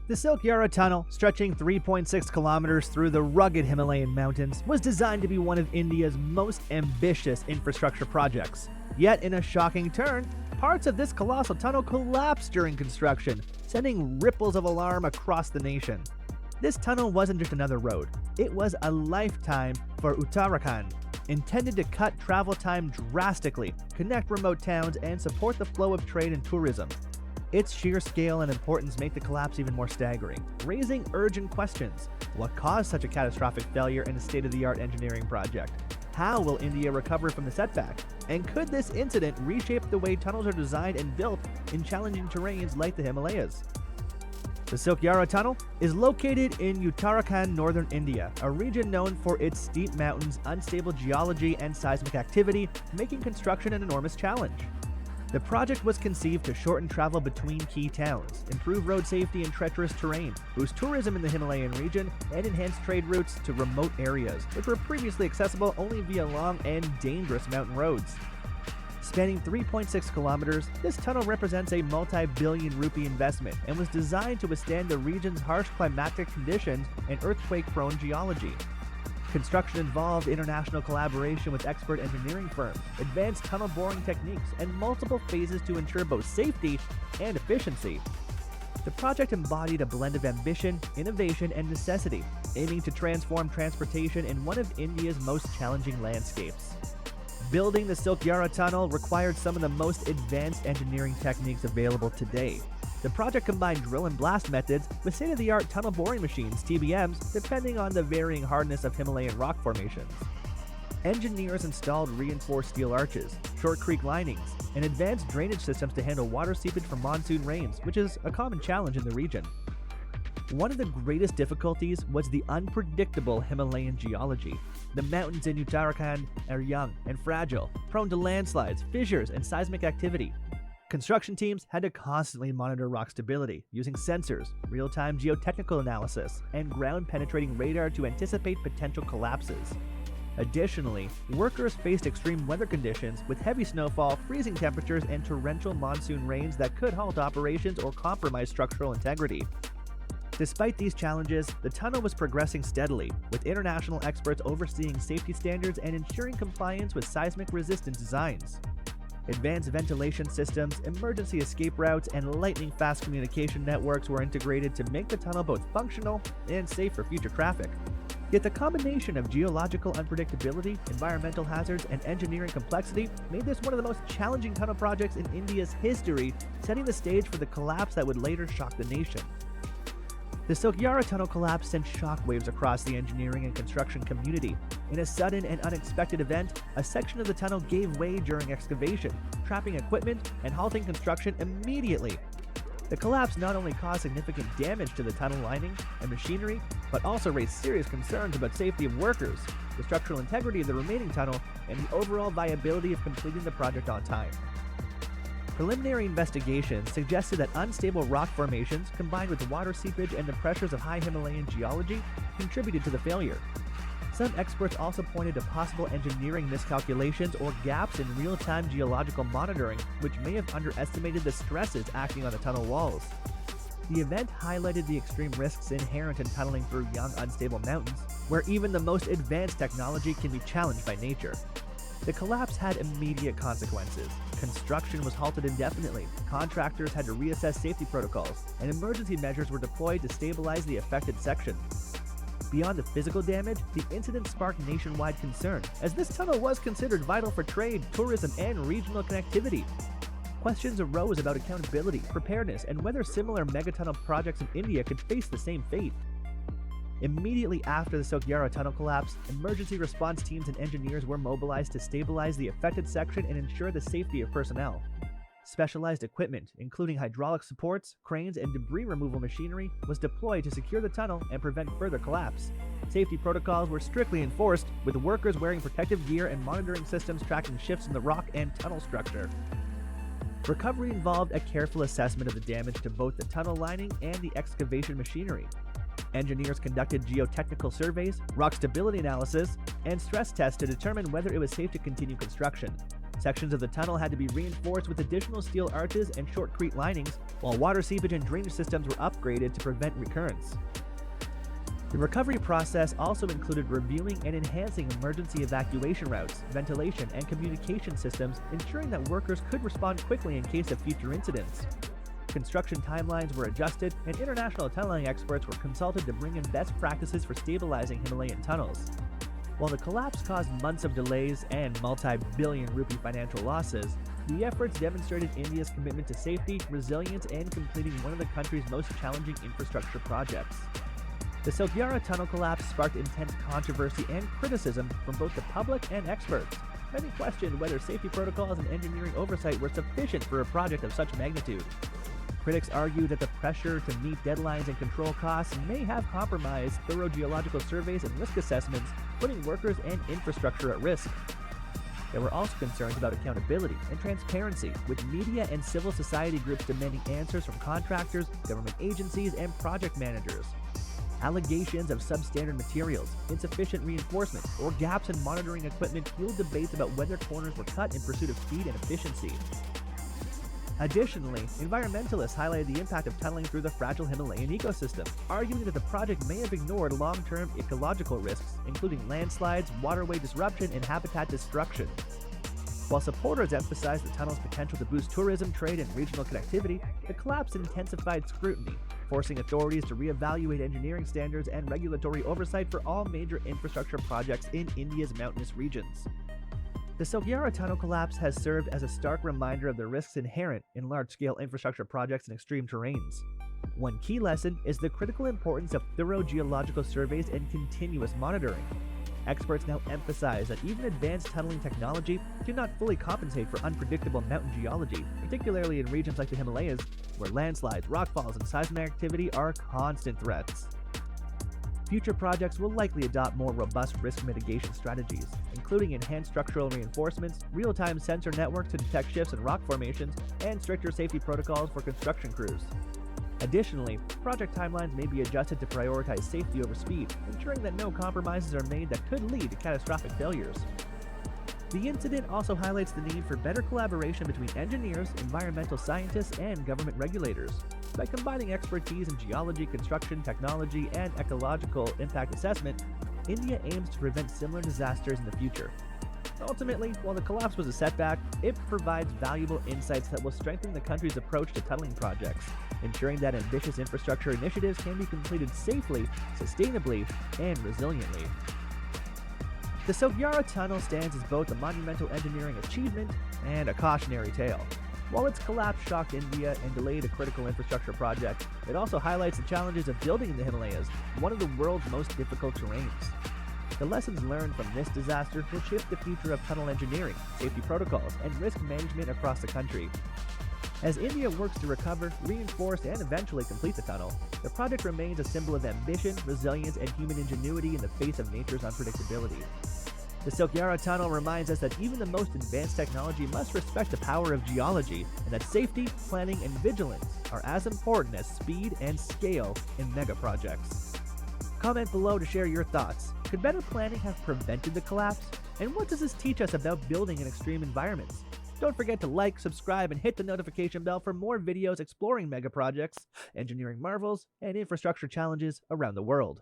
The Silkyara Tunnel, stretching 3.6 kilometers through the rugged Himalayan mountains, was designed to be one of India's most ambitious infrastructure projects. Yet, in a shocking turn, parts of this colossal tunnel collapsed during construction, sending ripples of alarm across the nation. This tunnel wasn't just another road, it was a lifeline for Uttarakhand, intended to cut travel time drastically, connect remote towns, and support the flow of trade and tourism. Its sheer scale and importance make the collapse even more staggering, raising urgent questions. What caused such a catastrophic failure in a state-of-the-art engineering project? How will India recover from the setback? And could this incident reshape the way tunnels are designed and built in challenging terrains like the Himalayas? The Silkyara Tunnel is located in Uttarakhand, northern India, a region known for its steep mountains, unstable geology, and seismic activity, making construction an enormous challenge. The project was conceived to shorten travel between key towns, improve road safety in treacherous terrain, boost tourism in the Himalayan region, and enhance trade routes to remote areas, which were previously accessible only via long and dangerous mountain roads. Spanning 3.6 kilometers, this tunnel represents a multi-billion rupee investment and was designed to withstand the region's harsh climatic conditions and earthquake-prone geology. Construction involved international collaboration with expert engineering firms, advanced tunnel boring techniques, and multiple phases to ensure both safety and efficiency. The project embodied a blend of ambition, innovation, and necessity, aiming to transform transportation in one of India's most challenging landscapes. Building the Silkyara Tunnel required some of the most advanced engineering techniques available today. The project combined drill and blast methods with state-of-the-art tunnel boring machines, TBMs, depending on the varying hardness of Himalayan rock formations. Engineers installed reinforced steel arches, short creek linings, and advanced drainage systems to handle water seepage from monsoon rains, which is a common challenge in the region. One of the greatest difficulties was the unpredictable Himalayan geology. The mountains in Uttarakhand are young and fragile, prone to landslides, fissures, and seismic activity. Construction teams had to constantly monitor rock stability, using sensors, real-time geotechnical analysis, and ground-penetrating radar to anticipate potential collapses. Additionally, workers faced extreme weather conditions with heavy snowfall, freezing temperatures, and torrential monsoon rains that could halt operations or compromise structural integrity. Despite these challenges, the tunnel was progressing steadily, with international experts overseeing safety standards and ensuring compliance with seismic-resistant designs. Advanced ventilation systems, emergency escape routes, and lightning-fast communication networks were integrated to make the tunnel both functional and safe for future traffic. Yet the combination of geological unpredictability, environmental hazards, and engineering complexity made this one of the most challenging tunnel projects in India's history, setting the stage for the collapse that would later shock the nation. The Silkyara Tunnel collapse sent shockwaves across the engineering and construction community. In a sudden and unexpected event, a section of the tunnel gave way during excavation, trapping equipment and halting construction immediately. The collapse not only caused significant damage to the tunnel lining and machinery, but also raised serious concerns about safety of workers, the structural integrity of the remaining tunnel, and the overall viability of completing the project on time. Preliminary investigations suggested that unstable rock formations combined with water seepage and the pressures of high Himalayan geology contributed to the failure. Some experts also pointed to possible engineering miscalculations or gaps in real-time geological monitoring, which may have underestimated the stresses acting on the tunnel walls. The event highlighted the extreme risks inherent in tunneling through young, unstable mountains, where even the most advanced technology can be challenged by nature. The collapse had immediate consequences. Construction was halted indefinitely, contractors had to reassess safety protocols, and emergency measures were deployed to stabilize the affected section. Beyond the physical damage, the incident sparked nationwide concern, as this tunnel was considered vital for trade, tourism, and regional connectivity. Questions arose about accountability, preparedness, and whether similar megatunnel projects in India could face the same fate. Immediately after the Silkyara Tunnel collapse, emergency response teams and engineers were mobilized to stabilize the affected section and ensure the safety of personnel. Specialized equipment, including hydraulic supports, cranes, and debris removal machinery, was deployed to secure the tunnel and prevent further collapse. Safety protocols were strictly enforced, with workers wearing protective gear and monitoring systems tracking shifts in the rock and tunnel structure. Recovery involved a careful assessment of the damage to both the tunnel lining and the excavation machinery. Engineers conducted geotechnical surveys, rock stability analysis, and stress tests to determine whether it was safe to continue construction. Sections of the tunnel had to be reinforced with additional steel arches and shotcrete linings, while water seepage and drainage systems were upgraded to prevent recurrence. The recovery process also included reviewing and enhancing emergency evacuation routes, ventilation, and communication systems, ensuring that workers could respond quickly in case of future incidents. Construction timelines were adjusted, and international tunneling experts were consulted to bring in best practices for stabilizing Himalayan tunnels. While the collapse caused months of delays and multi-billion rupee financial losses, the efforts demonstrated India's commitment to safety, resilience, and completing one of the country's most challenging infrastructure projects. The Silkyara Tunnel collapse sparked intense controversy and criticism from both the public and experts. Many questioned whether safety protocols and engineering oversight were sufficient for a project of such magnitude. Critics argue that the pressure to meet deadlines and control costs may have compromised thorough geological surveys and risk assessments, putting workers and infrastructure at risk. There were also concerns about accountability and transparency, with media and civil society groups demanding answers from contractors, government agencies, and project managers. Allegations of substandard materials, insufficient reinforcement, or gaps in monitoring equipment fueled debates about whether corners were cut in pursuit of speed and efficiency. Additionally, environmentalists highlighted the impact of tunneling through the fragile Himalayan ecosystem, arguing that the project may have ignored long-term ecological risks, including landslides, waterway disruption, and habitat destruction. While supporters emphasized the tunnel's potential to boost tourism, trade, and regional connectivity, the collapse intensified scrutiny, forcing authorities to reevaluate engineering standards and regulatory oversight for all major infrastructure projects in India's mountainous regions. The Silkyara Tunnel collapse has served as a stark reminder of the risks inherent in large-scale infrastructure projects in extreme terrains. One key lesson is the critical importance of thorough geological surveys and continuous monitoring. Experts now emphasize that even advanced tunneling technology cannot fully compensate for unpredictable mountain geology, particularly in regions like the Himalayas, where landslides, rockfalls, and seismic activity are constant threats. Future projects will likely adopt more robust risk mitigation strategies, including enhanced structural reinforcements, real-time sensor networks to detect shifts in rock formations, and stricter safety protocols for construction crews. Additionally, project timelines may be adjusted to prioritize safety over speed, ensuring that no compromises are made that could lead to catastrophic failures. The incident also highlights the need for better collaboration between engineers, environmental scientists, and government regulators. By combining expertise in geology, construction, technology, and ecological impact assessment, India aims to prevent similar disasters in the future. Ultimately, while the collapse was a setback, it provides valuable insights that will strengthen the country's approach to tunneling projects, ensuring that ambitious infrastructure initiatives can be completed safely, sustainably, and resiliently. The Silkyara Tunnel stands as both a monumental engineering achievement and a cautionary tale. While its collapse shocked India and delayed a critical infrastructure project, it also highlights the challenges of building in the Himalayas, one of the world's most difficult terrains. The lessons learned from this disaster will shape the future of tunnel engineering, safety protocols, and risk management across the country. As India works to recover, reinforce, and eventually complete the tunnel, the project remains a symbol of ambition, resilience, and human ingenuity in the face of nature's unpredictability. The Silkyara Tunnel reminds us that even the most advanced technology must respect the power of geology, and that safety, planning, and vigilance are as important as speed and scale in mega projects. Comment below to share your thoughts. Could better planning have prevented the collapse? And what does this teach us about building in extreme environments? Don't forget to like, subscribe, and hit the notification bell for more videos exploring mega projects, engineering marvels, and infrastructure challenges around the world.